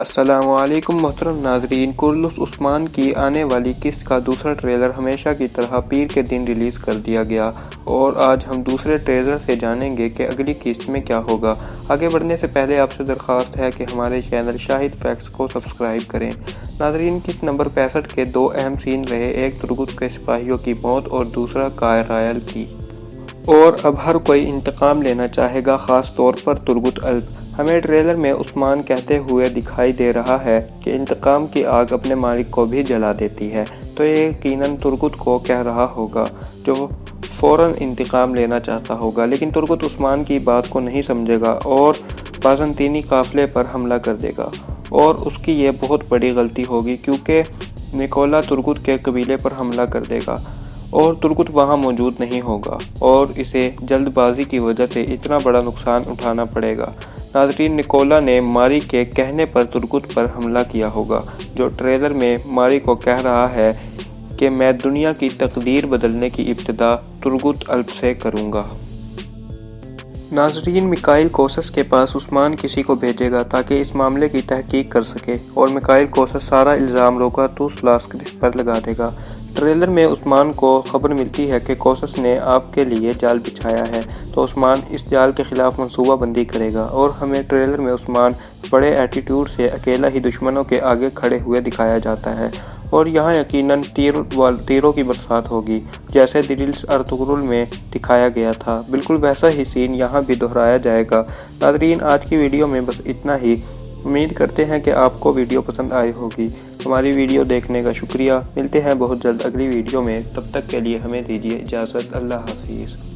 السلام علیکم محترم ناظرین، کرولس عثمان کی آنے والی قسط کا دوسرا ٹریلر ہمیشہ کی طرح پیر کے دن ریلیز کر دیا گیا اور آج ہم دوسرے ٹریلر سے جانیں گے کہ اگلی قسط میں کیا ہوگا۔ آگے بڑھنے سے پہلے آپ سے درخواست ہے کہ ہمارے چینل شاہد فیکٹس کو سبسکرائب کریں۔ ناظرین، قسط نمبر 65 کے دو اہم سین رہے، ایک ترگت کے سپاہیوں کی موت اور دوسرا کارائل کی۔ اور اب ہر کوئی انتقام لینا چاہے گا، خاص طور پر ترگت الب۔ ہمیں ٹریلر میں عثمان کہتے ہوئے دکھائی دے رہا ہے کہ انتقام کی آگ اپنے مالک کو بھی جلا دیتی ہے، تو یہ یقیناً ترگت کو کہہ رہا ہوگا جو فوراً انتقام لینا چاہتا ہوگا، لیکن ترگت عثمان کی بات کو نہیں سمجھے گا اور بازنطینی قافلے پر حملہ کر دے گا، اور اس کی یہ بہت بڑی غلطی ہوگی کیونکہ نکولا ترگت کے قبیلے پر حملہ کر دے گا اور ترگت وہاں موجود نہیں ہوگا اور اسے جلد بازی کی وجہ سے اتنا بڑا نقصان اٹھانا پڑے گا۔ ناظرین، نکولا نے ماری کے کہنے پر ترگت پر حملہ کیا ہوگا، جو ٹریلر میں ماری کو کہہ رہا ہے کہ میں دنیا کی تقدیر بدلنے کی ابتدا ترگت الب سے کروں گا۔ ناظرین، میکائل کوسس کے پاس عثمان کسی کو بھیجے گا تاکہ اس معاملے کی تحقیق کر سکے، اور میکائل کوسس سارا الزام روکاتوس لاسکرس پر لگا دے گا۔ ٹریلر میں عثمان کو خبر ملتی ہے کہ کوسس نے آپ کے لیے جال بچھایا ہے، تو عثمان اس جال کے خلاف منصوبہ بندی کرے گا، اور ہمیں ٹریلر میں عثمان بڑے ایٹیٹیوڈ سے اکیلا ہی دشمنوں کے آگے کھڑے ہوئے دکھایا جاتا ہے، اور یہاں یقیناً تیروں کی برسات ہوگی، جیسے ریلز ارطغرل میں دکھایا گیا تھا، بالکل ویسا ہی سین یہاں بھی دہرایا جائے گا۔ ناظرین، آج کی ویڈیو میں بس اتنا ہی۔ امید کرتے ہیں کہ آپ کو ویڈیو پسند آئی ہوگی۔ ہماری ویڈیو دیکھنے کا شکریہ۔ ملتے ہیں بہت جلد اگلی ویڈیو میں، تب تک کے لیے ہمیں دیجیے اجازت۔ اللہ حافظ۔